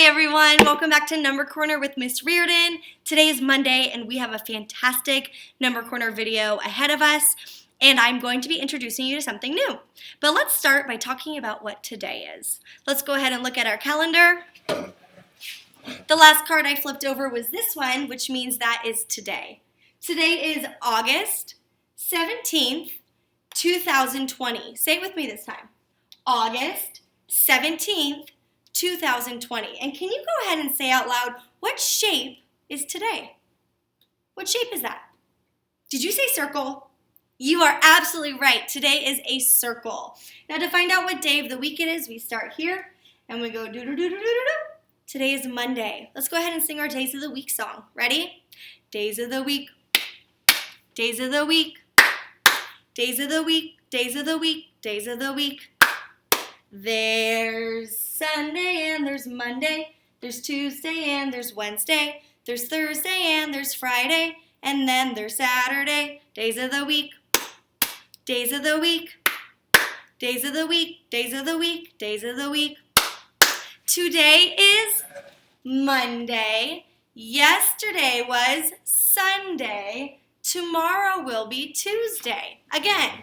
everyone, welcome back to Number Corner with Miss Reardon. Today is Monday and we have a fantastic Number Corner video ahead of us, and I'm going to be introducing you to something new. But let's start by talking about what today is. Let's go ahead and look at our calendar. The last card I flipped over was this one, which means that is today. Today is August 17th, 2020. Say it with me this time. August 17th, 2020. And can you go ahead and say out loud, what shape is today? What shape is that? Did you say circle? You are absolutely right. Today is a circle. Now to find out what day of the week it is, we start here and we go do-do-do-do-do-do-do. Today is Monday. Let's go ahead and sing our Days of the Week song. Ready? Days of the week. Days of the week. Days of the week. Days of the week. Days of the week. There's Sunday and there's Monday, there's Tuesday and there's Wednesday, there's Thursday and there's Friday, and then there's Saturday. Days of the week, days of the week, days of the week, days of the week, days of the week. Today is Monday, yesterday was Sunday, tomorrow will be Tuesday. Again,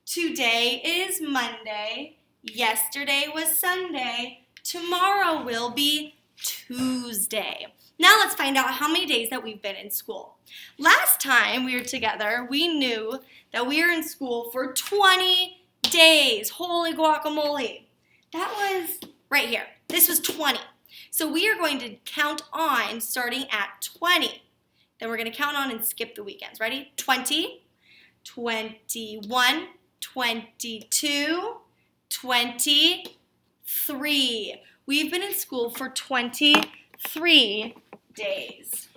today is Monday, yesterday was Sunday, tomorrow will be Tuesday. Now let's find out how many days that we've been in school. Last time we were together, we knew that we were in school for 20 days. Holy guacamole. That was right here. This was 20. So we are going to count on starting at 20. Then we're going to count on and skip the weekends. Ready? 20, 21, 22, 23. We've been in school for 23 days.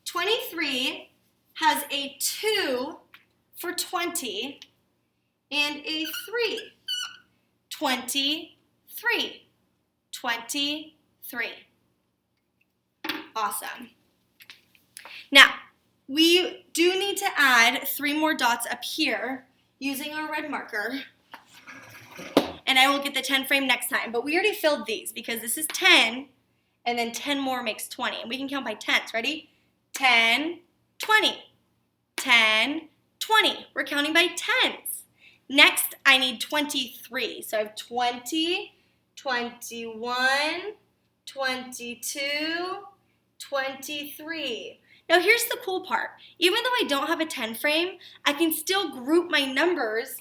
23 has a 2 for 20 and a 3. 23. 23. Awesome. Now, we do need to add 3 more dots up here using our red marker, and I will get the 10 frame next time, but we already filled these because this is 10, and then 10 more makes 20, and we can count by tens. Ready? 10, 20, 10, 20. We're counting by tens. Next, I need 23, so I have 20, 21, 22, 23. Now here's the cool part. Even though I don't have a 10 frame, I can still group my numbers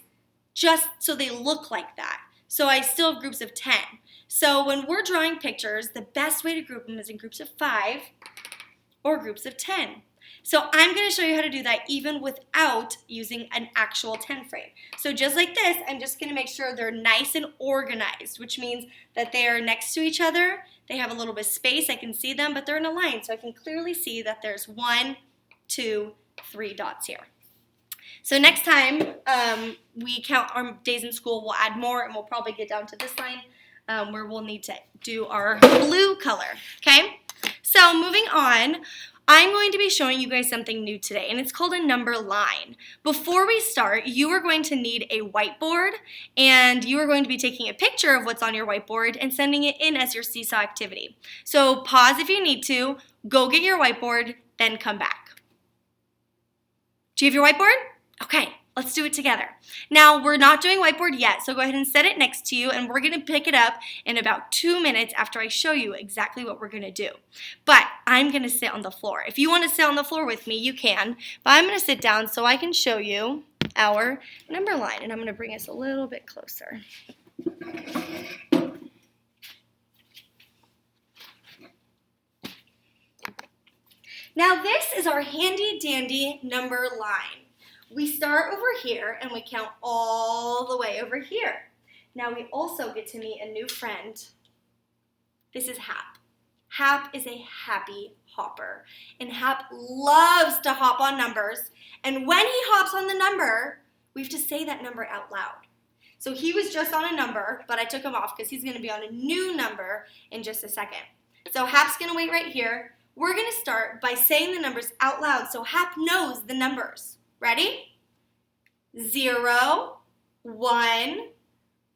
just so they look like that. So I still have groups of 10. So when we're drawing pictures, the best way to group them is in groups of 5 or groups of 10. So I'm going to show you how to do that even without using an actual 10 frame. So just like this, I'm just going to make sure they're nice and organized, which means that they are next to each other. They have a little bit of space. I can see them, but they're in a line, so I can clearly see that there's 1, 2, 3 dots here. So next time we count our days in school, we'll add more, and we'll probably get down to this line where we'll need to do our blue color, okay? So moving on, I'm going to be showing you guys something new today, and it's called a number line. Before we start, you are going to need a whiteboard, and you are going to be taking a picture of what's on your whiteboard and sending it in as your seesaw activity. So pause if you need to, go get your whiteboard, then come back. Do you have your whiteboard? Okay, let's do it together. Now, we're not doing whiteboard yet, so go ahead and set it next to you, and we're going to pick it up in about 2 minutes after I show you exactly what we're going to do. But I'm going to sit on the floor. If you want to sit on the floor with me, you can, but I'm going to sit down so I can show you our number line, and I'm going to bring us a little bit closer. Now, this is our handy-dandy number line. We start over here and we count all the way over here. Now we also get to meet a new friend. This is Hap. Hap is a happy hopper, and Hap loves to hop on numbers, and when he hops on the number, we have to say that number out loud. So he was just on a number, but I took him off because he's going to be on a new number in just a second. So Hap's going to wait right here. We're going to start by saying the numbers out loud so Hap knows the numbers. Ready? 0, 1,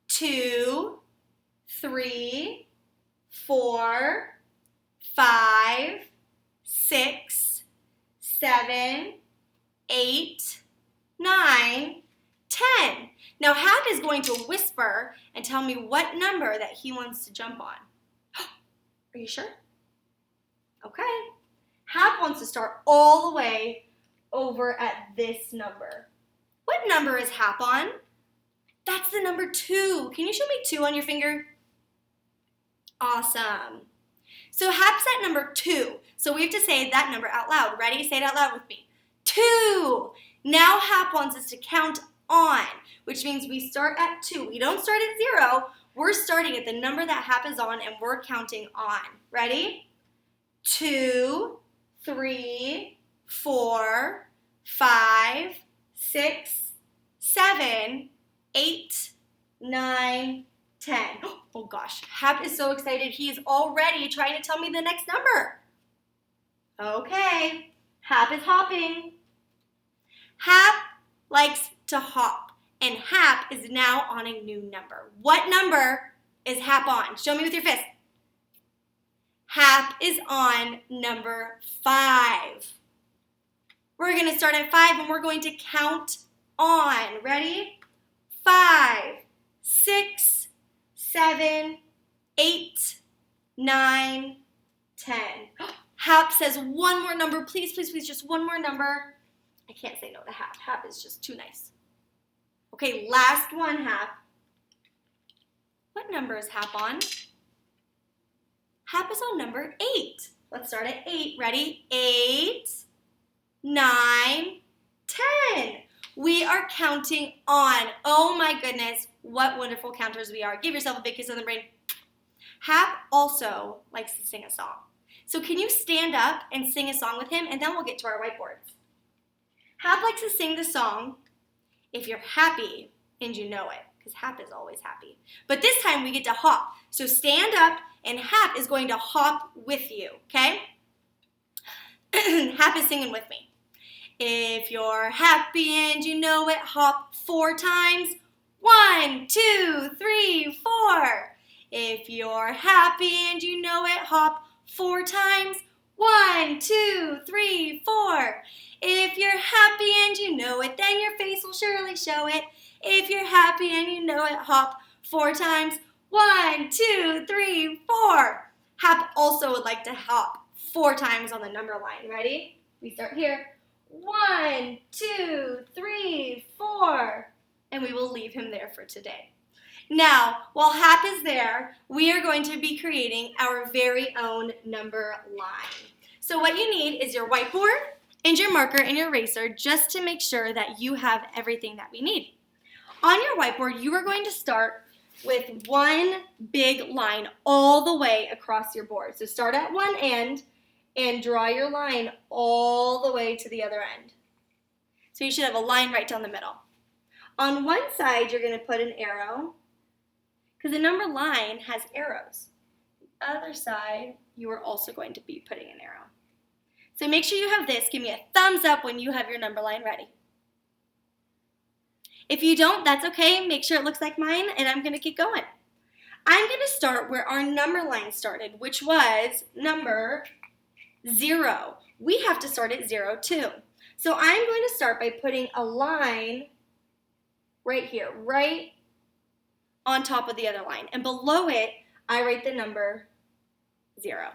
2, 3, 4, 5, 6, 7, 8, 9, 10. Now Hap is going to whisper and tell me what number that he wants to jump on. Are you sure? Okay. Hap wants to start all the way over at this number. What number is Hap on? That's the number 2. Can you show me 2 on your finger? Awesome. So Hap's at number 2. So we have to say that number out loud. Ready? Say it out loud with me. 2. Now Hap wants us to count on, which means we start at 2. We don't start at 0. We're starting at the number that Hap is on, and we're counting on. Ready? 2, 3, 4, 5, 6, 7, 8, 9, 10. Oh gosh, Hap is so excited. He is already trying to tell me the next number. Okay, Hap is hopping. Hap likes to hop, and Hap is now on a new number. What number is Hap on? Show me with your fist. Hap is on number 5. We're going to start at 5, and we're going to count on. Ready? 5, 6, 7, 8, 9, 10. Hap says one more number. Please, please, please, just one more number. I can't say no to Hap. Hap is just too nice. Okay, last one, Hap. What number is Hap on? Hap is on number 8. Let's start at 8. Ready? 8, 9, 10. We are counting on. Oh my goodness, what wonderful counters we are. Give yourself a big kiss on the brain. Hap also likes to sing a song. So can you stand up and sing a song with him, and then we'll get to our whiteboards. Hap likes to sing the song, If You're Happy and You Know It, because Hap is always happy. But this time we get to hop. So stand up, and Hap is going to hop with you, okay? Hap is singing with me. If you're happy and you know it, hop 4 times. 1, 2, 3, 4. If you're happy and you know it, hop 4 times. 1, 2, 3, 4. If you're happy and you know it, then your face will surely show it. If you're happy and you know it, hop 4 times. 1, 2, 3, 4. Hap also would like to hop 4 times on the number line. Ready? We start here. 1, 2, 3, 4. And we will leave him there for today. Now, while Hap is there, we are going to be creating our very own number line. So what you need is your whiteboard and your marker and your eraser, just to make sure that you have everything that we need. On your whiteboard, you are going to start with one big line all the way across your board. So start at one end and draw your line all the way to the other end. So you should have a line right down the middle. On one side, you're going to put an arrow, because the number line has arrows. The other side, you are also going to be putting an arrow. So make sure you have this. Give me a thumbs up when you have your number line ready. If you don't, that's okay. Make sure it looks like mine, and I'm going to keep going. I'm going to start where our number line started, which was number 0. We have to start at 0 too. So I'm going to start by putting a line right here, right on top of the other line. And below it, I write the number 0.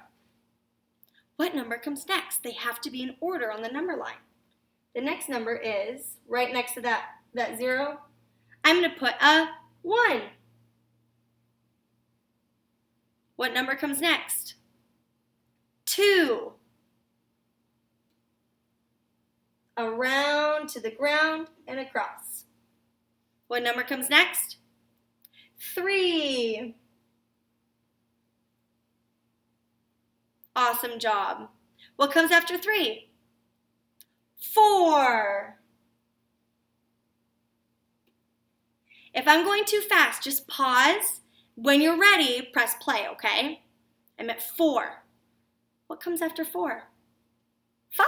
What number comes next? They have to be in order on the number line. The next number is, right next to that 0, I'm going to put a 1. What number comes next? 2. Around to the ground and across. What number comes next? 3. Awesome job. What comes after 3? 4. If I'm going too fast, just pause. When you're ready, press play, okay? I'm at 4. What comes after 4? 5.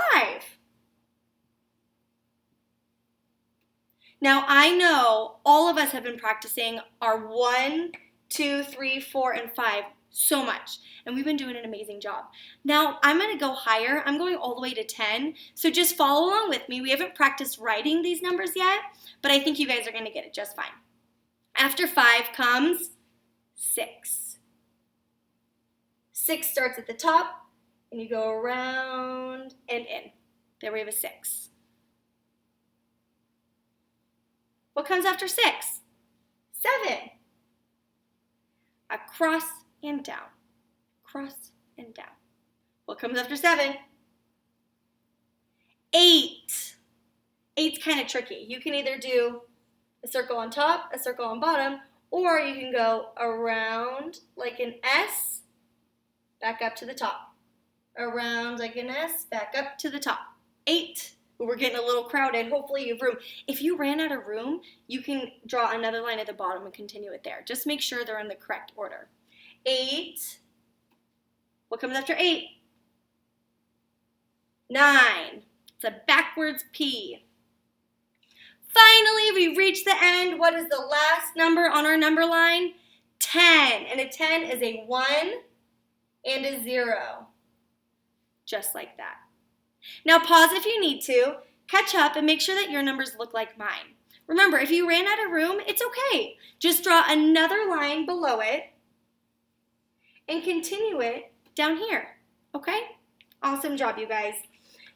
Now, I know all of us have been practicing our 1 2, 3, 4, and 5 so much. And we've been doing an amazing job. Now, I'm going to go higher. I'm going all the way to 10. So just follow along with me. We haven't practiced writing these numbers yet, but I think you guys are going to get it just fine. After 5 comes 6. 6 starts at the top, and you go around and in. There we have a 6. What comes after 6? 7. Across and down. Across and down. What comes after 7? 8. 8's kind of tricky. You can either do a circle on top, a circle on bottom, or you can go around like an S, back up to the top. Around like an S, back up to the top. 8. We're getting a little crowded. Hopefully you have room. If you ran out of room, you can draw another line at the bottom and continue it there. Just make sure they're in the correct order. 8. What comes after 8? 9. It's a backwards P. Finally, we reached the end. What is the last number on our number line? 10. And a 10 is a 1 and a 0. Just like that. Now pause if you need to, catch up, and make sure that your numbers look like mine. Remember, if you ran out of room, it's okay. Just draw another line below it and continue it down here, okay? Awesome job, you guys.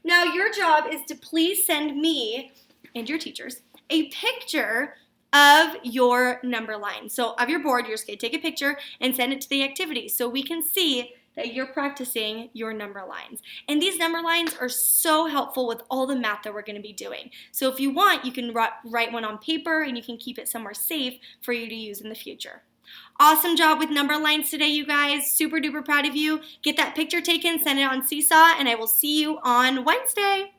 Now your job is to please send me and your teachers a picture of your number line. So of your board, you're just going to take a picture and send it to the activity so we can see that you're practicing your number lines. And these number lines are so helpful with all the math that we're going to be doing. So if you want, you can write one on paper and you can keep it somewhere safe for you to use in the future. Awesome job with number lines today, you guys. Super duper proud of you. Get that picture taken, send it on Seesaw, and I will see you on Wednesday.